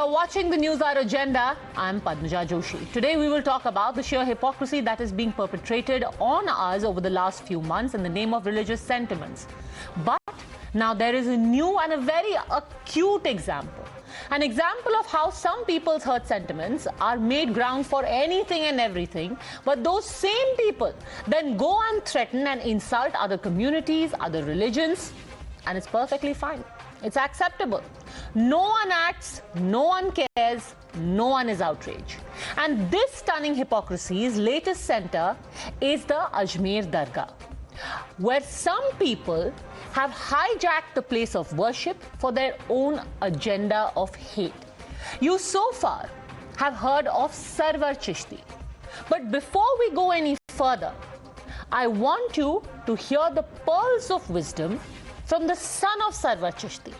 You're watching the News Hour Agenda. I'm Padmaja Joshi. Today we will talk about the sheer hypocrisy that is being perpetrated on us over the last few months in the name of religious sentiments. But now there is a new and a very acute example. An example of how some people's hurt sentiments are made ground for anything and everything, but those same people then go and threaten and insult other communities, other religions, and it's perfectly fine. It's acceptable. No one acts, no one cares, no one is outraged. And this stunning hypocrisy's latest center is the Ajmer Dargah, where some people have hijacked the place of worship for their own agenda of hate. You so far have heard of Sarwar Chishti. But before we go any further, I want you to hear the pearls of wisdom from the son of Sarwar Chishti.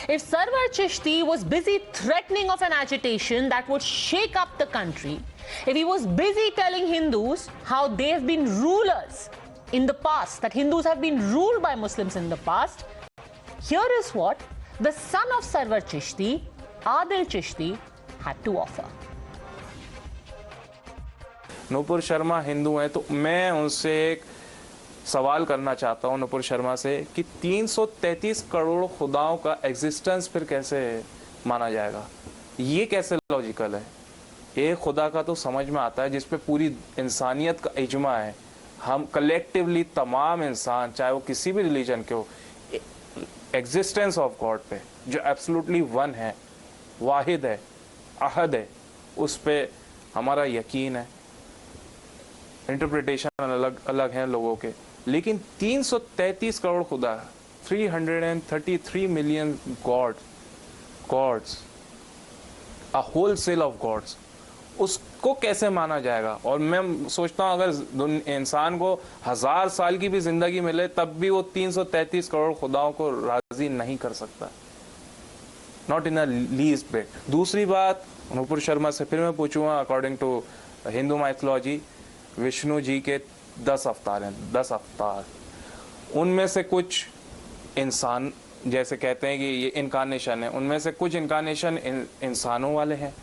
If Sarwar Chishti was busy threatening of an agitation that would shake up the country, if he was busy telling Hindus how they have been rulers in the past, that Hindus have been ruled by Muslims in the past, here is what the son of Sarwar Chishti, Adil Chishti, had to offer. Nupur Sharma Hindu हैं, तो मैं उनसे एक सवाल करना चाहता हूं नूपुर शर्मा से कि 333 करोड़ खुदाओं का एग्जिस्टेंस फिर कैसे माना जाएगा? ये कैसे लॉजिकल है? एक खुदा का तो समझ में आता है जिस पे पूरी इंसानियत का इजमा है, हम कलेक्टिवली तमाम इंसान चाहे वो किसी भी रिलीजन के हो, एग्जिस्टेंस ऑफ गॉड पे जो एब्सोल्युटली वन है, वाहिद है, अहद है, उस पे हमारा यकीन है। इंटरप्रिटेशन अलग अलग हैं लोगों के, लेकिन 333 करोड़ खुदा, 333 million gods, a wholesale of gods, उसको कैसे माना जाएगा? और मैं सोचता हूँ अगर इंसान को 1000 साल की भी जिंदगी मिले तब भी वो 333 करोड़ खुदाओं को राजी नहीं कर सकता, not in a least bit. दूसरी बात नूपुर शर्मा से फिर मैं पूछूंगा, according to Hindu mythology Vishnu ji के 10 अवतार हैं, 10 अवतार, उनमें से कुछ इंसान जैसे कहते हैं कि ये इनकारनेशन है, उनमें से कुछ इनकारनेशन इंसानों वाले हैं,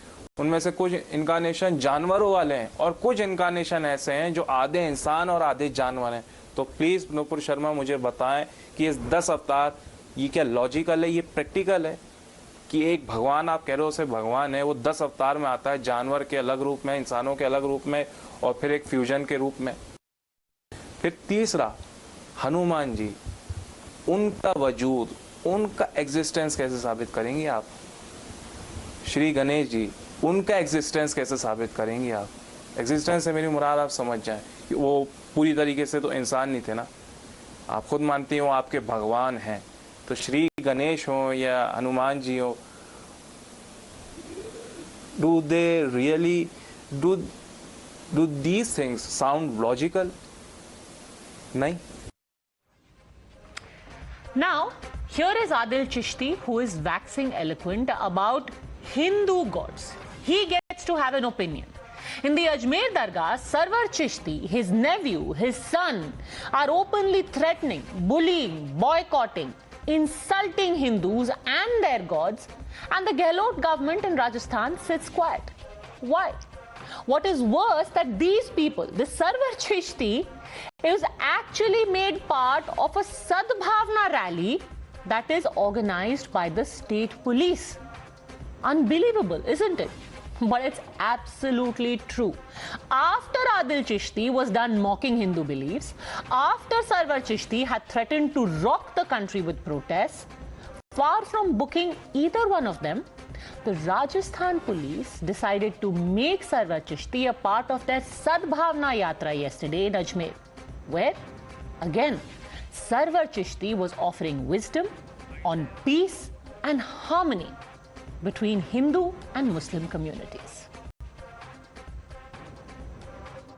उनमें से कुछ इनकारनेशन जानवरों वाले हैं, और कुछ इनकारनेशन ऐसे हैं जो आधे इंसान और आधे जानवर हैं। तो प्लीज नूपुर शर्मा मुझे बताएं कि ये 10 अवतार ये क्या लॉजिकल है, ये प्रैक्टिकल है कि एक भगवान आप कह रहे हो से भगवान है, वो 10 अवतार में आता है, जानवर के अलग रूप में, इंसानों के अलग रूप में, और फिर एक फ्यूजन के रूप में। फिर तीसरा, हनुमान जी, उनका वजूद, उनका एग्जिस्टेंस कैसे साबित करेंगे आप? श्री गणेश जी, उनका एग्जिस्टेंस कैसे साबित करेंगे आप? एग्जिस्टेंस से मेरी मुराद आप समझ जाएं कि वो पूरी तरीके से तो इंसान नहीं थे ना, आप खुद मानती हो आपके भगवान हैं, तो श्री गणेश हो या हनुमान जी हो, do they really do these things sound logical? Nahin. Now, here is Adil Chishti, who is waxing eloquent about Hindu gods. He gets to have an opinion. In the Ajmer Dargah, Sarwar Chishti, his nephew, his son, are openly threatening, bullying, boycotting, insulting Hindus and their gods, and the Gehlot government in Rajasthan sits quiet. Why? What is worse, that these people, the Sarwar Chishti, is actually made part of a Sadbhavna rally that is organized by the state police. Unbelievable, isn't it? But it's absolutely true. After Adil Chishti was done mocking Hindu beliefs, after Sarwar Chishti had threatened to rock the country with protests, far from booking either one of them, the Rajasthan police decided to make Sarwar Chishti a part of their Sadbhavna Yatra yesterday in Ajmer, where, again, Sarwar Chishti was offering wisdom on peace and harmony between Hindu and Muslim communities.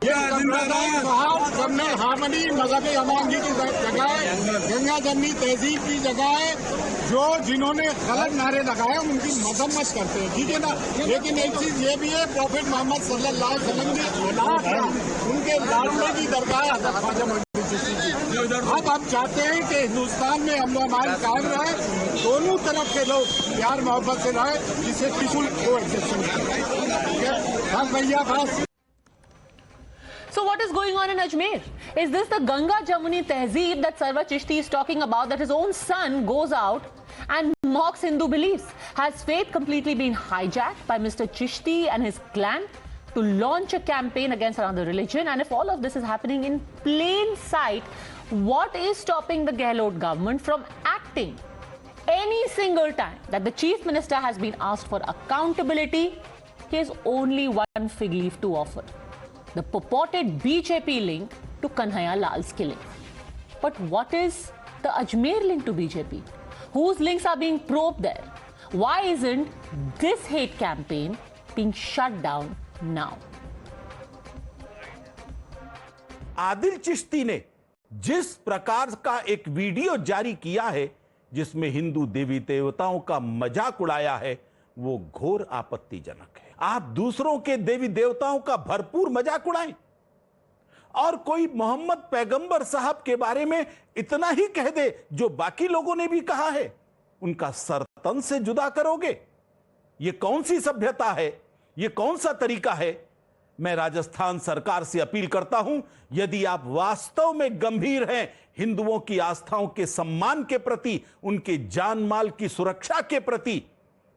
जब में harmony मजहब अमान जी की जगह है, गंगा जमनी तहजीब की जगह है, जो जिन्होंने गलत नारे लगाए उनकी मजम्मत करते हैं, ठीक है ना। लेकिन एक चीज ये भी है, प्रॉफिट मोहम्मद सल्लल्लाहु अलैहि वसल्लम की औलाद है, उनके लाडले की दरगाह है हज़रत ख्वाजा चिश्ती जी। अब हम चाहते हैं कि हिंदुस्तान में अमन कायम रहे, दोनों तरफ के लोग प्यार मोहब्बत से रहे, जिससे पीसफुल कोएग्जिस्टेंस है। बस भैया बस। So what is going on in Ajmer? Is this the Ganga Jamuni Tehzeeb that Sarwar Chishti is talking about, that his own son goes out and mocks Hindu beliefs? Has faith completely been hijacked by Mr. Chishti and his clan to launch a campaign against another religion? And if all of this is happening in plain sight, what is stopping the Gehlot government from acting any single time that the Chief Minister has been asked for accountability? He has only one fig leaf to offer: the purported BJP link to Kanhaiya Lal's killing. But what is the Ajmer link to BJP? Whose links are being probed there? Why isn't this hate campaign being shut down now? Adil Chishti ने जिस प्रकार का एक video जारी किया है जिसमें हिंदू देवी देवताओं का मजाक उड़ाया है, वो घोर आपत्तिजनक है। आप दूसरों के देवी देवताओं का भरपूर मजाक उड़ाएं और कोई मोहम्मद पैगंबर साहब के बारे में इतना ही कह दे जो बाकी लोगों ने भी कहा है, उनका सर तन से जुदा करोगे? ये कौन सी सभ्यता है? ये कौन सा तरीका है? मैं राजस्थान सरकार से अपील करता हूं, यदि आप वास्तव में गंभीर हैं हिंदुओं की आस्थाओं के सम्मान के प्रति, उनके जान माल की सुरक्षा के प्रति,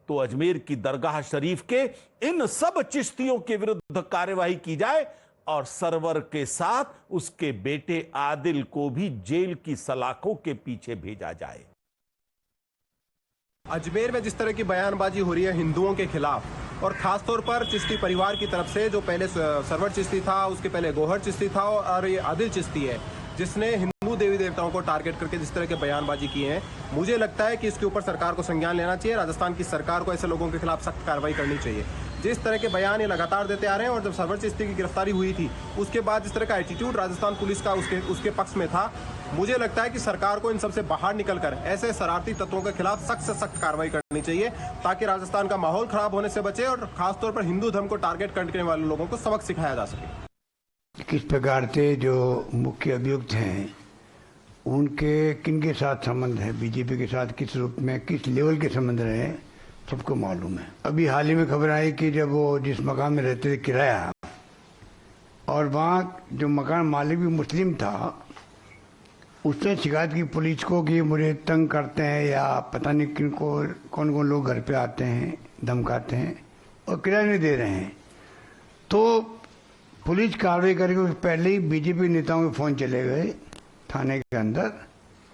तो अजमेर की दरगाह शरीफ के इन सब चिश्तियों के विरुद्ध कार्यवाही की जाए और सरवर के साथ उसके बेटे आदिल को भी जेल की सलाखों के पीछे भेजा जाए। अजमेर में जिस तरह की बयानबाजी हो रही है हिंदुओं के खिलाफ, और खासतौर पर चिश्ती परिवार की तरफ से, जो पहले सरवर चिश्ती था, उसके पहले गौहर चिश्ती था और ये आदिल चिश्ती है, जिसने हिंदू देवी देवताओं को टारगेट करके जिस तरह के बयानबाजी किए हैं, मुझे लगता है कि इसके ऊपर सरकार को संज्ञान लेना चाहिए। राजस्थान की सरकार को ऐसे लोगों के खिलाफ सख्त कार्रवाई करनी चाहिए। जिस तरह के बयान ये लगातार देते आ रहे हैं, और जब सरवर चिश्ती की गिरफ्तारी हुई थी उसके बाद जिस तरह का एटीट्यूड राजस्थान पुलिस का उसके पक्ष में था, मुझे लगता है कि सरकार को इन सबसे बाहर निकलकर ऐसे शरारती तत्वों के खिलाफ सख्त से सख्त कार्रवाई करनी चाहिए, ताकि राजस्थान का माहौल खराब होने से बचे और खासतौर पर हिंदू धर्म को टारगेट करने वाले लोगों को सबक सिखाया जा सके। किस प्रकार से जो मुख्य अभियुक्त हैं उनके किनके साथ संबंध है, बीजेपी के साथ किस रूप में, किस लेवल के संबंध रहे, सबको मालूम है। अभी हाल ही में खबर आई कि जब वो जिस मकान में रहते थे किराया, और वहाँ जो मकान मालिक भी मुस्लिम था, उसने शिकायत की पुलिस को कि मुझे तंग करते हैं या पता नहीं किनको, कौन कौन लोग घर पे आते हैं, धमकाते हैं और किराया नहीं दे रहे हैं। तो पुलिस कार्रवाई करके पहले ही बीजेपी नेताओं के फ़ोन चले गए थाने के अंदर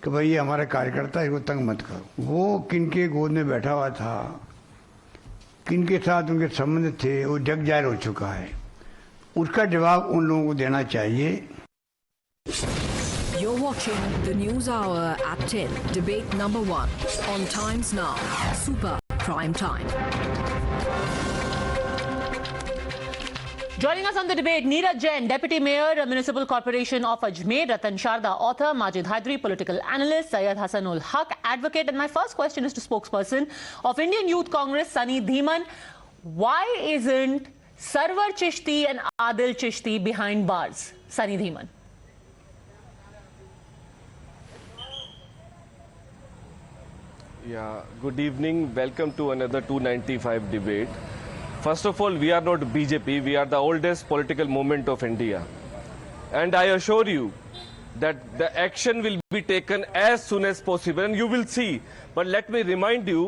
कि भाई ये हमारा कार्यकर्ता है, इसको तंग मत करो। वो किनके गोद में बैठा हुआ था, किनके साथ उनके संबंध थे, वो जग जाहिर हो चुका है। उसका जवाब उन लोगों को देना चाहिए। You're watching the News Hour at 10, debate number 1 on Times Now, Super Prime Time. Joining us on the debate, Neeraj Jain, Deputy Mayor, Municipal Corporation of Ajmer; Ratan Sharda, author; Majid Hydari, political analyst; Syed Hasanul Haq, advocate. And my first question is to spokesperson of Indian Youth Congress, Sunny Dhiman. Why isn't Sarwar Chishti and Adil Chishti behind bars? Sunny Dhiman. Yeah, good evening. Welcome to another 295 debate. First of all, we are not BJP. We are the oldest political movement of India. And I assure you that the action will be taken as soon as possible, and you will see. But let me remind you,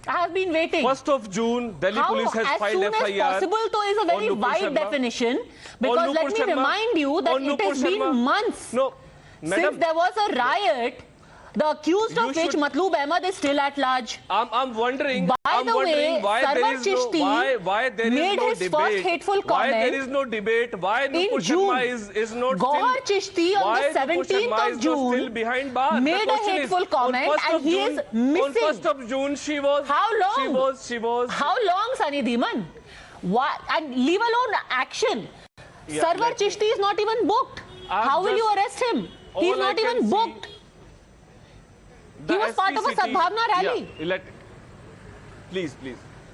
I have been waiting. 1st of June, Delhi police has filed FIR. As soon as possible though is a very wide definition, because let me remind you that it has been months since there was a riot, the accused of which Matloob Ahmed is still at large. I'm wondering. By the way, why Sarwar Chishti why there is made no his debate? first hateful comment. Why there is no debate? Why Nupur Sharma is not Gauhar still? Chishti on the 17th of June still behind bars? made a hateful comment, and he is missing. On 1st of June, she was. How long? She was. How long, Sunny Dhiman? What? And leave alone action. Yeah, Sarwar Chishti is not even booked. How will you arrest him? He is not even booked. He was part of a Sadbhavna rally. Yeah, please.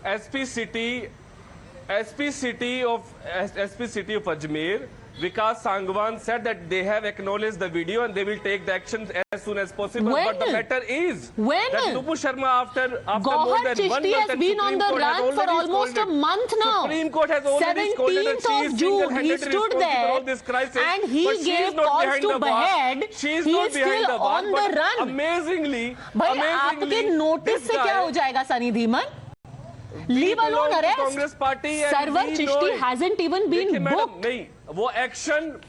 SP City of Ajmer Vikas Sangwan said that they have acknowledged the video and they will take the action as soon as possible. When? But the matter is When? that Nupur Sharma, after more Gohar than 1 Chishti month, has that been on Supreme the Court has run for already almost a scolded. month now. Supreme Court has already scolded that she 17th is of June, he single-handedly stood responsible for all there this crisis, and he but she is gave not calls behind to the bar. behead. She is He not is behind still the bar, on the but run. amazingly, भाई आपके notice this से क्या guy- हो जाएगा Sunny Dhiman? Leave belong alone to arrest. Congress party and Sarwar we know Chishti it. hasn't even been देखिए madam, booked. नहीं, वो action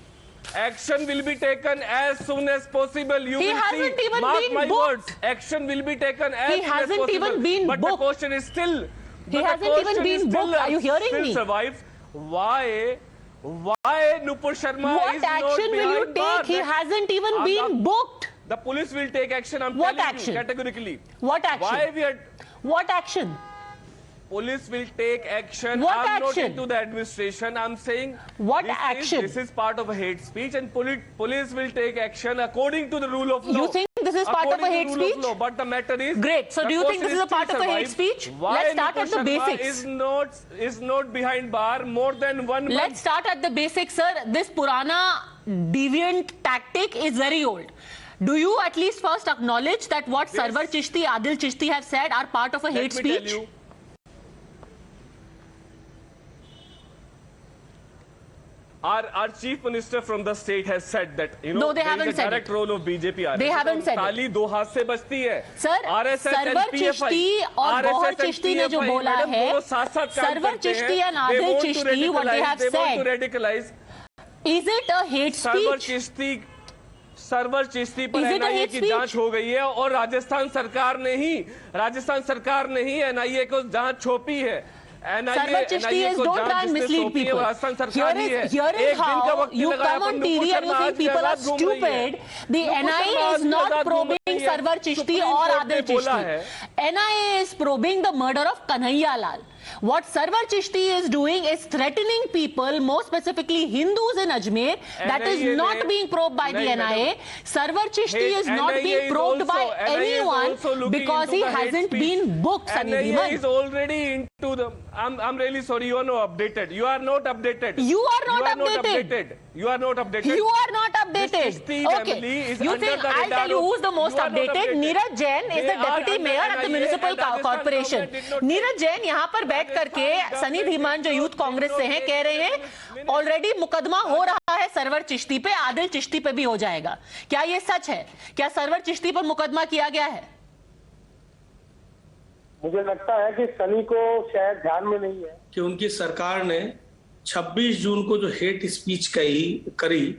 will be taken as soon as possible. You He will hasn't see. even Mark been my booked. words. Action will be taken as He soon as hasn't possible. even been but booked. the question is still. He hasn't even been booked. Are you hearing still me? Survives. Why Nupur Sharma What is not action will you behind bar? take? He hasn't even I'm been not- booked. The police will take action. I'm What telling action? you categorically. What action? Why we are? What action? Police will take action. What I'm not action? into the administration. I'm saying What this action? This is part of a hate speech, and police will take action according to the rule of law. You think this is part of a According hate to the rule of speech? law, but the matter is Great. So the do you think this is a question part of a hate still speech? survives. Why Let's start at the Nupur Sharma basics. is not behind bar more than 1 month. Let's start at the basics, sir. This Purana deviant tactic is very old. Do you at least first acknowledge that what Sarwar Chishti, Adil Chishti have said are part of a hate Let me speech? tell you. Our chief minister from the state has said that No, they there haven't is a said direct it. role of BJP. They haven't said it. ताली दो हाथ से बजती है. Sir RSS and Sarwar PFI, Chishti और Gauhar RSS and Chishti ने जो PFI, बोला मैडम, है, दोनों साथ-साथ काम सरवर करते हैं. Chishti and They Adil want to Chishti, what they have radicalize, they want to said, radicalize. is it a hate speech? Sarwar Chishti पर Is it a NIA hate की speech? जांच हो गई है और राजस्थान सरकार ने ही एनआईए को जांच सौंपी है. Sarwar Chishti is, don't try and mislead people. Here is how you come on TV and you think people are stupid. The NIA is not probing Sarwar Chishti or Adil Chishti. NIA is probing the murder of Kanhaiya Lal. What Sarwar Chishti is doing is threatening people, more specifically Hindus in Ajmer. That is not being probed by the NIA. Sarwar Chishti is not being probed by anyone because he hasn't been booked, Sunny NIA Dhiman. is already into the... I'm really sorry, you are not updated. You are not updated. You are not updated. You are not updated. You are not updated. Chishti family Okay. is You under think the I'll radar tell you of- who's the most You are not updated? updated. Neeraj Jain is They the are deputy under mayor at the NIA municipal and Rajasthan corporation. government did not Neeraj Jain यहाँ पर बैठ करके सनी धीमान जो youth Congress से हैं कह रहे हैं ऑलरेडी मुकदमा हो रहा है सरवर चिश्ती पे, आदिल चिश्ती पे भी हो जाएगा. क्या ये सच है? क्या सरवर चिश्ती पर मुकदमा किया गया है? मुझे लगता है कि सनी को शायद ध्यान में नहीं है कि उनकी सरकार ने 26 जून को जो हेट स्पीच करी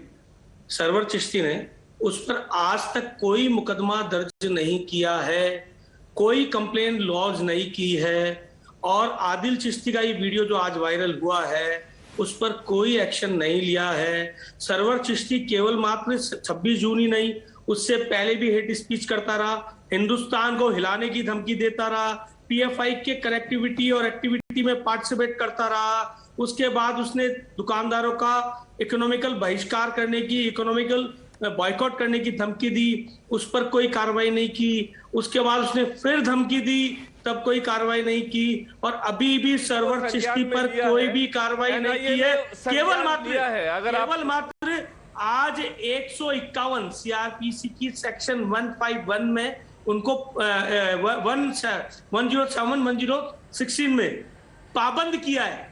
सरवर चिश्ती ने, उस पर आज तक कोई मुकदमा दर्ज नहीं किया है, कोई कंप्लेन लॉन्च नहीं की है. और आदिल चिश्ती का ये वीडियो जो आज वायरल हुआ है उस पर कोई एक्शन नहीं लिया है. सरवर चिश्ती केवल मात्र 26 जून ही नहीं, उससे पहले भी हेट स्पीच करता रहा, हिंदुस्तान को हिलाने की धमकी देता रहा, पीएफआई के कनेक्टिविटी और एक्टिविटी में पार्टिसिपेट करता रहा. उसके बाद उसने दुकानदारों का इकोनॉमिकल बहिष्कार करने की, इकोनॉमिकल बॉयकॉट करने की धमकी दी, उस पर कोई कार्रवाई नहीं की. उसके बाद उसने फिर धमकी दी, तब कोई कार्रवाई नहीं की. और अभी भी सरवर चिश्ती पर कोई भी कार्रवाई नहीं की है. केवल मात्र आज 151 सीआरपीसी की सेक्शन 151 में उनको 107-116 में पाबंद किया है,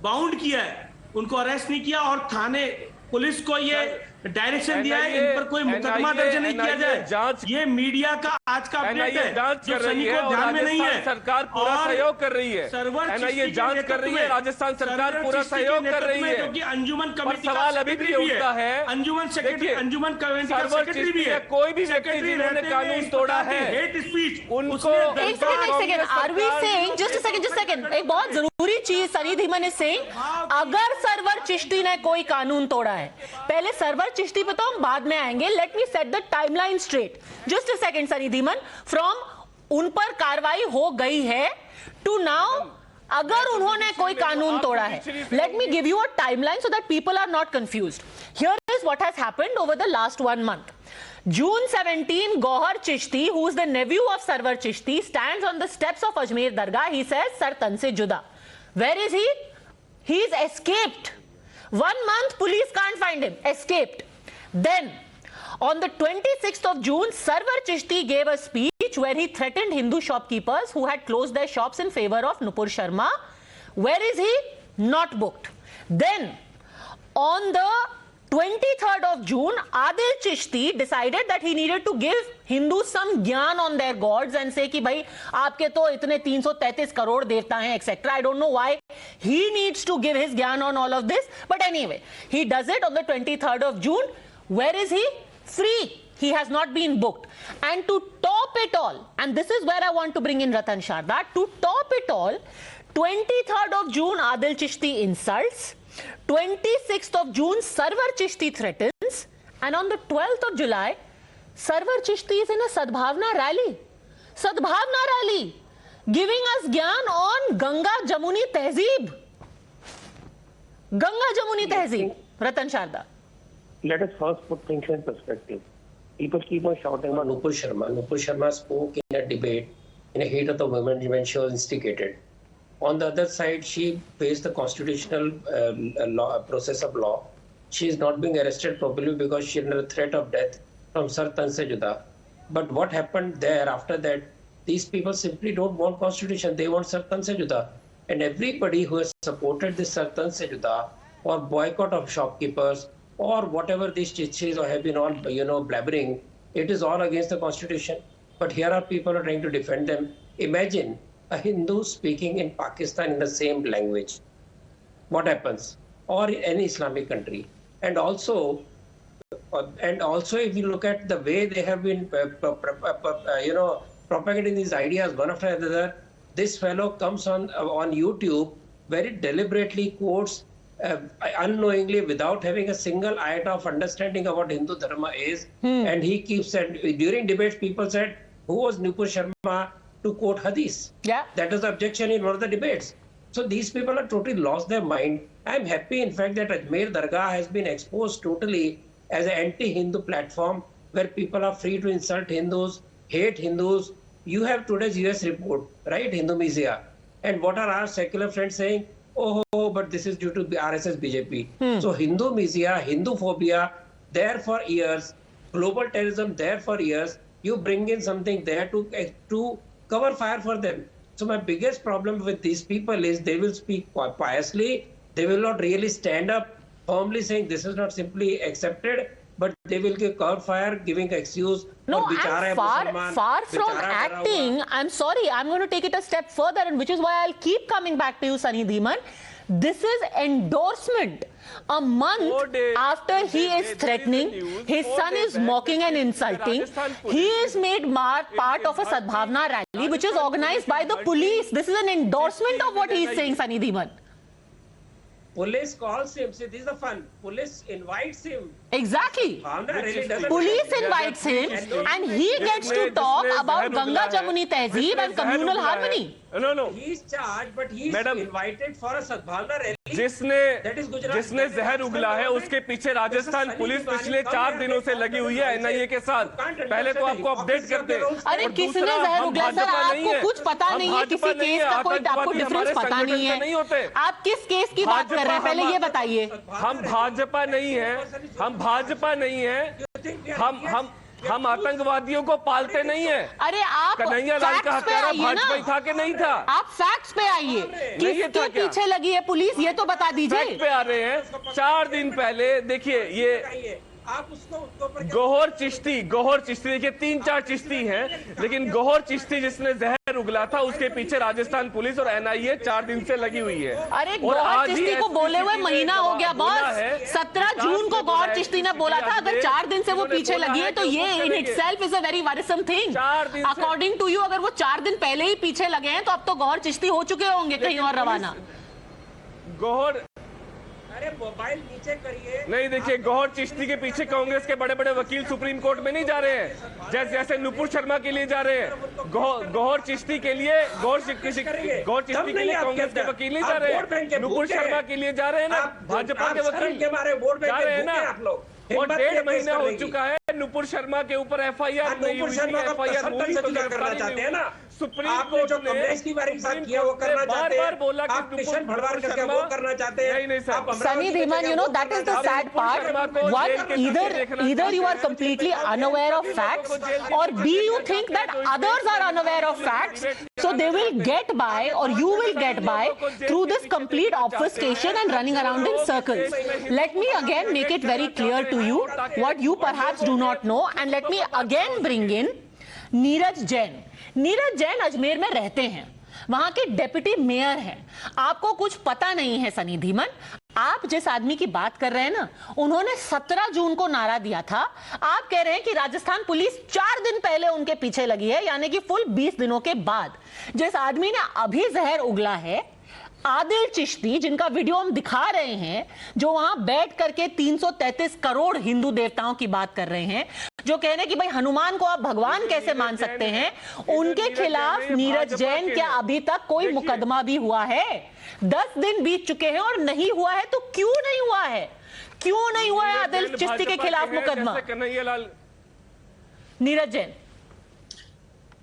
बाउंड किया है, उनको अरेस्ट नहीं किया. और थाने पुलिस को ये डायरेक्शन दिया है इन पर कोई मुकदमा दर्ज नहीं किया जाए. ये मीडिया का आज का अपडेट है जो सनी को ध्यान में नहीं है. सरकार पूरा सहयोग कर रही है. एनआईए जांच कर रही है, राजस्थान सरकार पूरा सहयोग कर रही है. क्योंकि अंजुमन कमेटी का सवाल अभी भी उठता है, अंजुमन कमेटी का सेक्रेटरी भी है. कोई भी व्यक्ति जिन्होंने कानून तोड़ा है हेट स्पीच उनको एक second are we saying just a second एक बहुत जरूरी चीज सनी धीमन इज सेइंग, अगर सरवर चिश्ती ने कोई कानून तोड़ा है, पहले सरवर चिश्ती पे तो हम बाद में आएंगे, let me set the timeline straight. Just a second Sunny Dhiman, from उन पर कार्रवाई हो गई है टू नाउ अगर उन्होंने कोई कानून तोड़ा है, let me give you a timeline so that people are not confused. Here is what has happened over the last 1 month. June 17, Gohar Chishti, who is the nephew of Sarwar Chishti, stands on the steps of Ajmer Dargah. He says, "Sar tan se juda." Where is he? He's escaped. 1 month, police can't find him. Escaped. Then, on the 26th of June, Sarwar Chishti gave a speech where he threatened Hindu shopkeepers who had closed their shops in favor of Nupur Sharma. Where is he? Not booked. Then, on the 23rd of June, Adil Chishti decided that he needed to give Hindus some gyan on their gods and say कि भाई आपके तो इतने 333 करोड़ देवता हैं etc. I don't know why he needs to give his gyan on all of this, but anyway, he does it on the 23rd of June. Where is he? Free. He has not been booked. And to top it all, and this is where I want to bring in Ratan Sharda, to top it all, 23rd of June, Adil Chishti insults. 26th of June, Sarwar Chishti threatens. And on the 12th of July, Sarwar Chishti is in a Sadbhavna rally. Sadbhavna rally. Giving us gyan on Ganga Jamuni Tehzeeb. Ganga Jamuni Tehzeeb. Ratan Sharda. Let us first put things in perspective. People keep on shouting about Nupur Sharma. Nupur Sharma spoke in a debate in the heat of the movement when she was instigated. On the other side, she faced the constitutional process of law. She is not being arrested probably because she is under threat of death from Sir Tan Se Juda. But what happened there after that, these people simply don't want constitution. They want Sir Tan Se Juda. And everybody who has supported this Sir Tan Se Juda or boycott of shopkeepers or whatever these chichis or have been all, blabbering, it is all against the constitution. But here are people who are trying to defend them. Imagine a Hindu speaking in Pakistan in the same language. What happens? Or in any Islamic country. And also if you look at the way they have been, propagating these ideas one after another, this fellow comes on YouTube, very deliberately quotes unknowingly without having a single iota of understanding of what Hindu Dharma is. And he keeps saying, during debates, people said, who was Nupur Sharma to quote Hadith? Yeah. That was the objection in one of the debates. So these people are totally lost their mind. I'm happy, in fact, that Ajmer Dargah has been exposed totally as an anti-Hindu platform where people are free to insult Hindus, hate Hindus. You have today's US report, right? Hindu Media. And what are our secular friends saying? Oh, but this is due to RSS BJP. So Hindu Media, Hindu phobia, there for years. Global terrorism, there for years. You bring in something there to cover fire for them. So my biggest problem with these people is they will speak piously. They will not really stand up firmly saying this is not simply accepted, but they will give cover fire, giving excuse. No, and far from acting, I'm sorry, I'm going to take it a step further, and which is why I'll keep coming back to you, Sunny Dhiman. This is endorsement. A month after he is threatening, his son is mocking and insulting. He is made part of a Sadbhavna rally, which is organized by the police. This is an endorsement of what he is saying, Sunny Dhiman. Police calls him. See, this is the fun. Police invites him. Exactly. Really Police invites him and he gets to talk about Ganga Jamuni Tehzeeb and communal harmony. No. He is charged, but he is invited for a Sadbhavna rally. जिसने जहर उगला है उसके पीछे Rajasthan police पिछले 4 दिनों से लगी हुई है एनआईए के साथ. पहले तो आपको अपडेट करते. अरे किसने जहर उगला सर? आपको कुछ पता नहीं है, किसी केस का कोई आपको डिफरेंस पता नहीं है. आप किस केस की बात कर रहे हैं पहले ये बताइए. हम भाजपा नहीं है. हम आतंकवादियों को पालते नहीं है. अरे आप कन्हैया लाल का हत्यारा भाजपा था कि नहीं था? आप फैक्ट्स पे आइए. किसके पीछे लगी है पुलिस, ये तो बता दीजिए. फैक्ट पे आ रहे हैं. 4 दिन पहले देखिए ये आप उसको गौहर चिश्ती देखिए 3-4 चिश्ती हैं, लेकिन गौहर चिश्ती जिसने जहर उगला था उसके पीछे राजस्थान पुलिस और एनआईए 4 दिन से लगी हुई है. अरे गौहर चिश्ती को बोले हुए महीना हो गया बॉस. 17 जून को गौहर चिश्ती ने बोला था अगर 4 दिन से वो पीछे लगी है तो ये in itself is a very worrisome thing. According to you अगर वो 4 दिन पहले ही पीछे लगे हैं तो अब तो गौहर चिश्ती हो चुके होंगे कहीं और रवाना. गौहर मोबाइल नीचे करिए. नहीं देखिए गौहर चिश्ती के पीछे कांग्रेस के बड़े बड़े वकील सुप्रीम कोर्ट में नहीं जा रहे हैं जैसे नुपुर शर्मा के लिए जा रहे हैं. गौहर चिश्ती के लिए कांग्रेस के वकील नहीं जा रहे हैं. नुपुर शर्मा के लिए जा रहे हैं ना भाजपा के वकील जा रहे हैं ना. और 1.5 महीना हो चुका है नुपुर शर्मा के ऊपर एफआईआर नहीं हुई. एफआईआर करना चाहते हैं ना. सुप्रीम आपने कोर्ट जो ने कमलेश तिवारी के साथ किया वो करना चाहते बार बोला हैं, कि आप किशन भड़वार करके वो करना चाहते हैं। नहीं सर, आप Sunny अमरावती के Dhiman, जगह you know, वो that is the करना sad चाहते हैं। part. One, either you are completely unaware of facts, or B, you think that others are unaware of facts, so they will get by, or you will get by through this complete obfuscation and running around in circles. Let me again make it very clear to you what you perhaps do not know, and let me again bring in Neeraj Jain. Neeraj Jain Ajmer में रहते हैं, वहां के deputy mayor हैं। आपको कुछ पता नहीं है सनी धीमन। आप जिस आदमी की बात कर रहे हैं ना, उन्होंने 17 जून को नारा दिया था। आप कह रहे हैं कि राजस्थान पुलिस 4 दिन पहले उनके पीछे लगी है, यानी कि फुल 20 दिनों के बाद। जिस आदमी ने अभी जहर उगला है, आदिल चिश्ती, जिनका वीडियो हम दिखा रहे हैं, जो वहां बैठ करके 333 करोड़ हिंदू देवताओं की बात कर रहे हैं, जो कह रहे हैं कि भाई हनुमान को आप भगवान कैसे मान सकते हैं, उनके खिलाफ नीरज जैन क्या अभी तक कोई मुकदमा भी हुआ है? 10 दिन बीत चुके हैं और नहीं हुआ है। तो क्यों नहीं हुआ है? क्यों नहीं हुआ है आदिल चिश्ती के खिलाफ मुकदमा? नीरज जैन।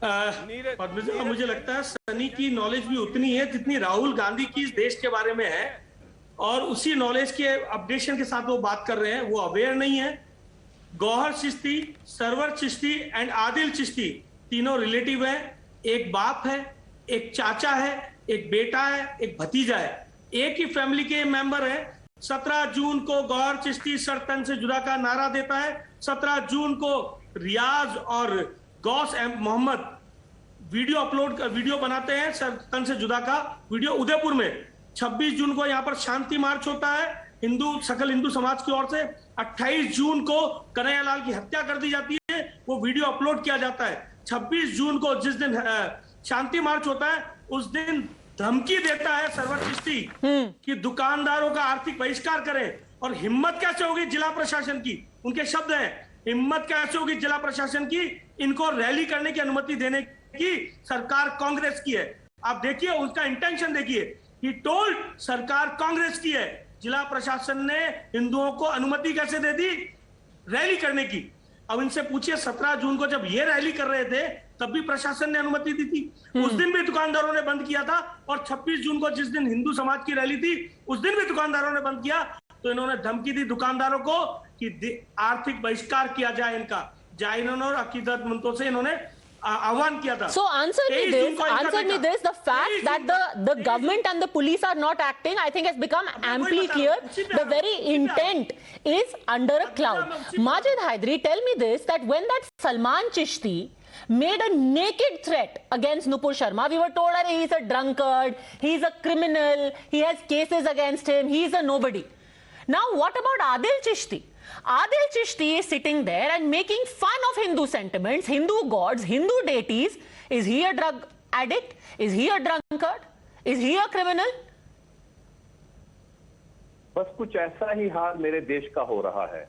पद्मजा, मुझे लगता है सनी की नॉलेज भी उतनी है जितनी राहुल गांधी की इस देश के बारे में है, और उसी नॉलेज के अपडेशन के साथ वो बात कर रहे हैं। वो अवेयर नहीं है। गौहर चिश्ती, सरवर चिश्ती एंड आदिल चिश्ती तीनों रिलेटिव है। एक बाप है, एक चाचा है, एक बेटा है, एक भतीजा है, एक ही फैमिली के मेंबर है। 17 जून को गौहर चिश्ती सर तन से जुदा का नारा देता है। 17 जून को रियाज और गौस मोहम्मद वीडियो बनाते हैं सर तन से जुदा का वीडियो उदयपुर में। 26 जून को यहाँ पर शांति मार्च होता है सकल हिंदू समाज की ओर से। 28 जून को कन्हैयालाल की हत्या कर दी जाती है, वो वीडियो अपलोड किया जाता है। 26 जून को जिस दिन शांति मार्च होता है, उस दिन धमकी देता है सरवर चिश्ती कि दुकानदारों का आर्थिक बहिष्कार करें। और हिम्मत कैसे होगी जिला प्रशासन की, उनके शब्द हैं, हिम्मत कैसे होगी जिला प्रशासन की इनको रैली करने की अनुमति देने की? सरकार कांग्रेस की है। आप देखिए उनका इंटेंशन देखिए। ही टोल्ड सरकार कांग्रेस की है। जिला प्रशासन ने हिंदुओं को अनुमति कैसे दे दी रैली करने की? अब इनसे पूछिए 17 जून को जब ये रैली कर रहे थे तब भी प्रशासन ने अनुमति दी थी, उस दिन भी दुकानदारों ने बंद किया था। और 26 जून को जिस दिन हिंदू समाज की रैली थी उस दिन भी दुकानदारों ने बंद किया। तो इन्होंने धमकी दी दुकानदारों को कि आर्थिक बहिष्कार किया जाए इनका। जाइनों और अकीदतमंदों से इन्होंने आह्वान किया था। So answer me this, the fact that the government and the police are not acting, I think has become amply clear. The very intent is under a cloud. Majid Hydari, tell me this, that when that Salman Chishti made a naked threat against Nupur Sharma, we were told that he's a drunkard, he's a criminal, he has cases against him, he's a nobody. Now what about Adil Chishti? Adil Chishti is sitting there and making fun of Hindu sentiments, Hindu gods, Hindu deities. Is he a drug addict? Is he a drunkard? Is he a criminal? बस कुछ ऐसा ही हाल मेरे देश का हो रहा है।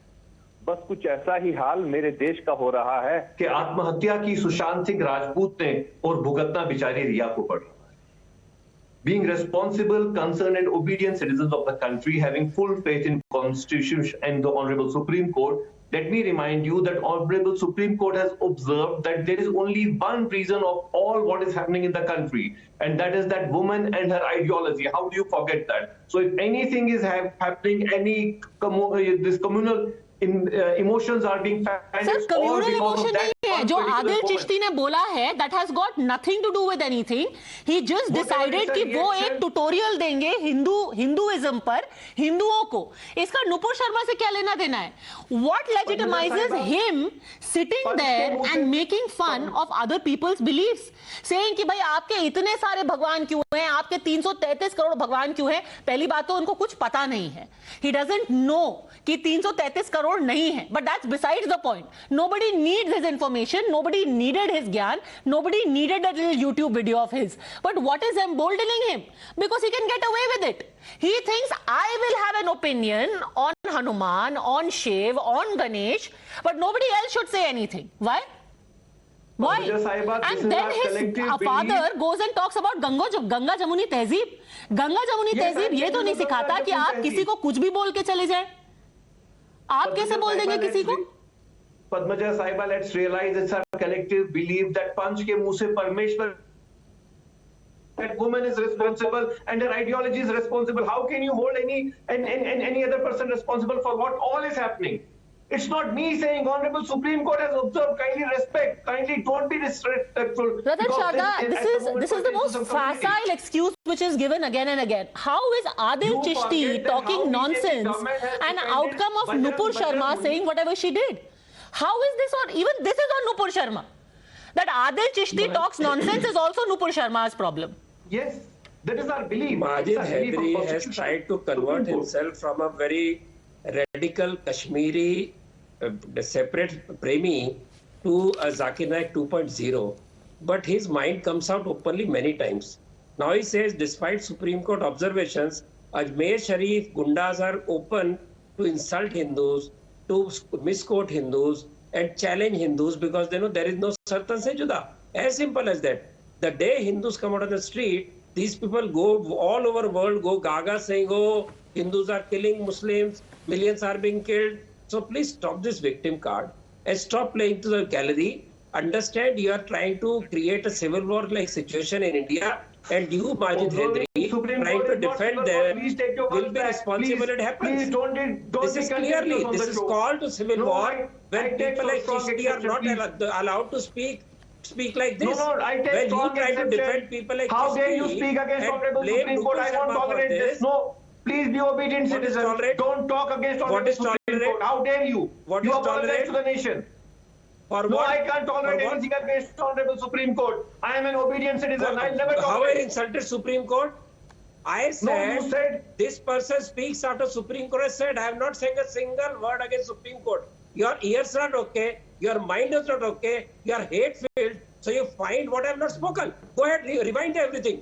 बस कुछ ऐसा ही हाल मेरे देश का हो रहा है कि आत्महत्या की सुशांत सिंह राजपूत ने और भुगतना बेचारी रिया को पड़ रहा है। Being responsible, concerned and obedient citizens of the country, having full faith in Constitution and the Honorable Supreme Court, let me remind you that Honorable Supreme Court has observed that there is only one reason of all what is happening in the country, and that is that woman and her ideology. How do you forget that? So if anything is happening, this communal emotions are being fanned. Sir, communal emotion नहीं है जो आदिल चिश्ती ने बोला है, that has got nothing to do with anything. He just decided कि वो एक tutorial देंगे हिंदुइज्म पर हिंदुओं को। इसका नुपुर शर्मा से क्या लेना देना है? What legitimizes him sitting there and making fun of other people's beliefs, saying कि भाई आपके इतने सारे भगवान क्यों हैं, आपके 333 करोड़ भगवान क्यों हैं? पहली बात तो उनको कुछ पता नहीं है। He doesn't know कि 333 करोड़ नहीं है, but that's besides the point. Nobody needs his information, nobody needed his gyan, nobody needed that little YouTube video of his. But what is emboldening him? Because he can get away with it. He thinks I will have an opinion on Hanuman, on Shiv, on Ganesh, but nobody else should say anything. Why? Why? And then his father goes and talks about Ganga Jamuni Tehzeeb. Ganga Jamuni Tehzeeb ये तो नहीं सिखाता कि आप किसी को कुछ भी बोल के चले जाएं। आप कैसे बोल देंगे किसी को? पद्मजा साहिबा, let's realize it's a collective belief that पंच के मुंह से परमेश्वर that woman is responsible and her ideology is responsible. How can you hold any other person responsible for what all is happening? It's not me saying Honorable Supreme Court has observed. Kindly respect. Kindly don't be disrespectful. Ratan Because Sharda, this is the most facile excuse which is given again and again. How is Adil You Chishti forget that how talking BJP nonsense government has an defended outcome of Bajrang Nupur Sharma Dal? saying whatever she did? How is this on? Even this is on Nupur Sharma. That Adil Chishti talks nonsense is also Nupur Sharma's problem. Yes, that is our belief. Majid It's our belief of Hydari has Constitution. tried to convert Supreme Court. himself from a very radical Kashmiri separate Premi to a Zakir Naik 2.0. But his mind comes out openly many times. Now he says, despite Supreme Court observations, Ajmer Sharif Gundas are open to insult Hindus, to misquote Hindus, and challenge Hindus because they know there is no Sartan Se Juda. As simple as that. The day Hindus come out on the street, these people go all over the world, go gaga saying, oh, Hindus are killing Muslims, millions are being killed. So please stop this victim card and stop playing to the gallery. Understand you are trying to create a civil war-like situation in India, and you, Majid Hydari, trying to defend them, will be responsible it happens. This is clearly, this is called to civil war when people like Chishti are not allowed to speak like this. When you try to defend people like How dare you Chishti speak against and Honorable blame Supreme Court? Nupur I won't Sharma for tolerate this. this. No. Please be obedient What is citizens. tolerate? Don't talk against What Honorable is Supreme tolerate? Court. How dare you? What You is apologize tolerate? to the nation. For No, what? I can't tolerate For what? anything against Honorable Supreme Court. I am an obedient citizen. I'll never How I tolerate. insulted Supreme Court? I No, said, you said. this person speaks after Supreme Court has said, I have not said a single word against Supreme Court. Your ears are not okay, your mind is not okay, you are hate-filled, so you find what I have not spoken. Go ahead, rewind everything.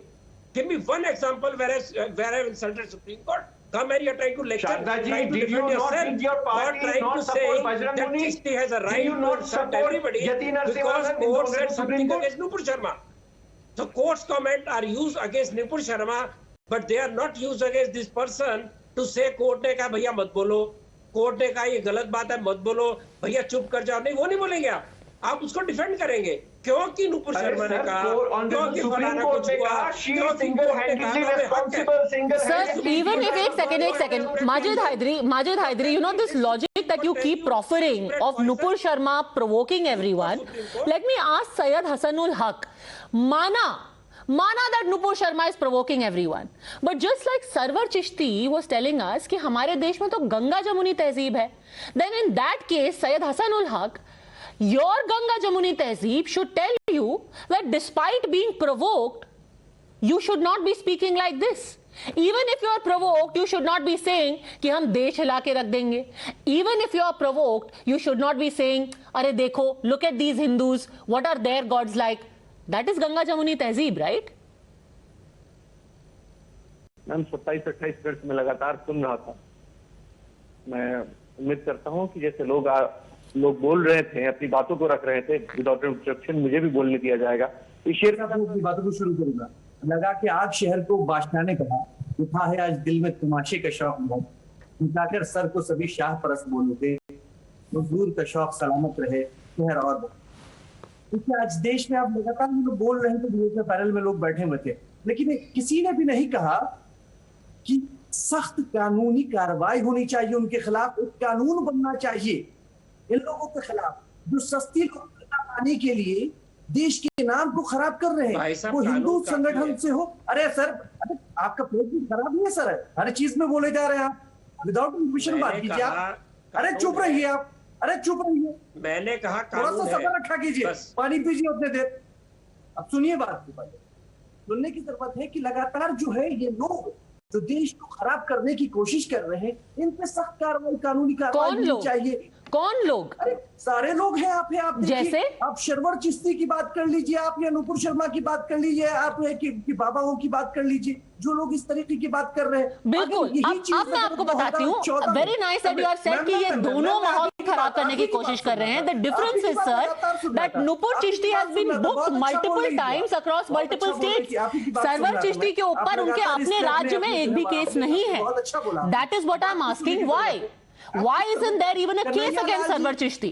Give me one example where I have insulted Supreme Court. Come here, you are trying to lecture, Sharda ji, trying to did you defend not yourself, think your party trying not to support say Bajrang that Muni? Chishti has a Did right you to not insult support everybody Yati because Narasimhan in court the said Supreme something Court? against Nupur Sharma. So court's comment are used against Nupur Sharma, but they are not used against this person to say court ने कहा भैया मत बोलो, court ने कहा ये गलत बात है मत बोलो, भैया चुप कर जाओ, नहीं वो नहीं बोलेंगे आप उसको डिफेंड करेंगे क्योंकि नुपुर शर्मा ने कहा, क्योंकि फलाना कुछ हुआ, क्योंकि कोर्ट ने कहा Sir, even if एक second, Majid Hydari, you know this logic that you keep proffering of Nupur Sharma provoking everyone. Let me ask Syed Hasanul Haq, माना that Nupur Sharma is provoking everyone, but just like Sarwar Chishti was telling us कि हमारे देश में तो गंगा जमुनी तहजीब है, then in that case Syed Hasanul Haq, your Ganga Jamuni Tehzeeb should tell you that despite being provoked, you should not be speaking like this. Even if you are provoked, you should not be saying कि हम देश हिला के रख देंगे. Even if you are provoked, you should not be saying, अरे देखो, look at these Hindus, what are their gods like? That is Ganga Jamuni Tehzeeb, right? Ma'am 27-28 minute में लगातार सुन रहा था. मैं उम्मीद करता हूं कि जैसे लोग बोल रहे थे, अपनी बातों को रख रहे थे, विदाउट इंटरप्शन मुझे भी बोलने दिया जाएगा. इस शेर का अपनी बातों को शुरू करूंगा. लगा कि आग शहर को बादशाह ने कहा, उठा है आज दिल में तमाशे का शौक बहुत, उठाकर सर को सभी शाह परस्त बोलोगे, मजदूर का शौक सलामत रहे शहर और. क्योंकि आज देश में आप लगातार लोग बोल रहे हैं, तो पैनल में लोग बैठे हुए थे, लेकिन किसी ने भी नहीं कहा कि सख्त कानूनी कार्रवाई होनी चाहिए उनके खिलाफ, एक कानून बनना चाहिए इन लोगों के खिलाफ जो सस्ती लोकप्रियता पाने के लिए देश के नाम को खराब कर रहे हैं. वो हिंदू संगठन से हो, अरे सर आपका पेट भी खराब नहीं है सर, हर चीज में बोले जा रहे हैं आप, विदाउट इन्फॉर्मेशन बात कीजिए आप. अरे चुप रहिए आप, अरे चुप रहिए. मैंने कहा थोड़ा सा सबर रखा कीजिए, पानी पीजिए उतने देर. अब सुनिए बात को, पहले सुनने की जरूरत है कि लगातार जो है ये लोग जो देश को खराब करने की कोशिश कर रहे हैं, इन पे सख्त कार्रवाई, कानूनी कार्रवाई होनी चाहिए. कौन लोग? अरे सारे लोग हैं. आप जैसे आप शरवर चिश्ती की बात कर लीजिए, आप या नुपुर शर्मा की बात कर लीजिए, आप कि बाबाओं की बात कर लीजिए, जो लोग इस तरीके की बात कर रहे हैं. बिल्कुल. अब मैं आपको बताती हूँ, very nice that you are said कि ये दोनों माहौल खराब करने की कोशिश कर रहे हैं. The difference is sir that Nupur Chishti has been booked multiple times across multiple states. Sarwar Chishti के ऊपर उनके अपने राज्य में एक भी केस नहीं है. That is what I am asking. Why isn't there even a case against Sarwar Chishti?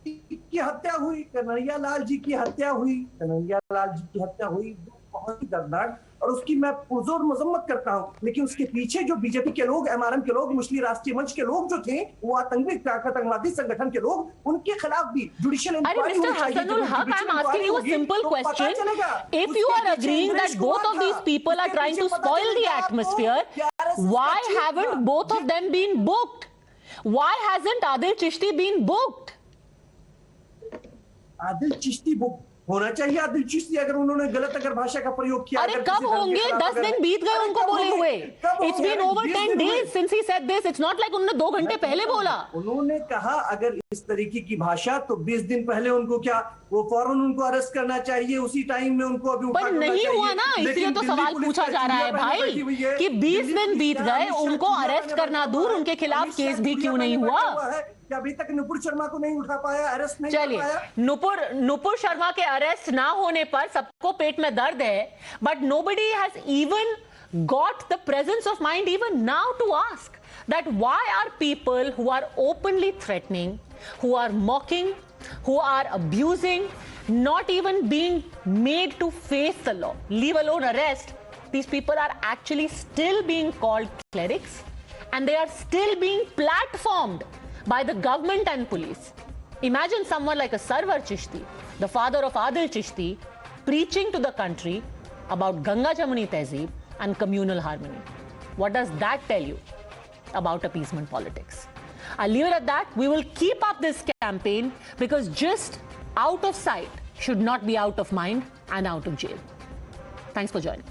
की हत्या हुई, कन्हैया लाल जी की हत्या हुई, कन्हैया लाल जी की हत्या हुई, बहुत ही दर्दनाक, और उसकी मैं पुरजोर मजम्मत करता हूं। लेकिन उसके पीछे जो बीजेपी के लोग, एमआरएम के लोग, मुस्लिम राष्ट्रीय मंच के लोग जो थे, वो आतंकवादी संगठन के लोग, उनके खिलाफ भी judicial inquiry Mr. Hasanul Haq, I'm asking you a simple question. If you are agreeing that both of these people are trying to spoil the atmosphere, why haven't both of them been booked? Why hasn't Adil Chishti been booked? Adil Chishti book होना चाहिए। आदिल चिश्ती अगर उन्होंने गलत अगर भाषा का प्रयोग किया, अरे कब होंगे? 10 दिन बीत गए उनको बोले हुए। It's been over 10 days since he said this. It's not like उन्होंने 2 घंटे पहले बोला। उन्होंने कहा अगर इस तरीके की भाषा, तो 20 दिन पहले उनको क्या, वो फौरन उनको अरेस्ट करना चाहिए, उसी टाइम में उनको अभी पर नहीं हुआ ना, इसलिए तो सवाल पूछा जा रहा है भाई कि 20 दिन बीत गए, उनको अरेस्ट करना दूर, उनके खिलाफ केस भी क्यों नहीं हुआ? अभी तक नुपुर शर्मा को नहीं उठा पाया, अरेस्ट नहीं कर पाया। चलिए, नुपुर शर्मा के अरेस्ट ना होने पर सबको पेट में दर्द है, but nobody has even got the presence of mind even now to ask that why are people who are openly threatening, who are mocking, who are abusing, not even being made to face the law, leave alone arrest. These people are actually still being called clerics, and they are still being platformed by the government and police. Imagine someone like a Sarwar Chishti, the father of Adil Chishti, preaching to the country about Ganga Jamuni Tehzeeb and communal harmony. What does that tell you about appeasement politics? I'll leave it at that. We will keep up this campaign, because just out of sight should not be out of mind and out of jail. Thanks for joining.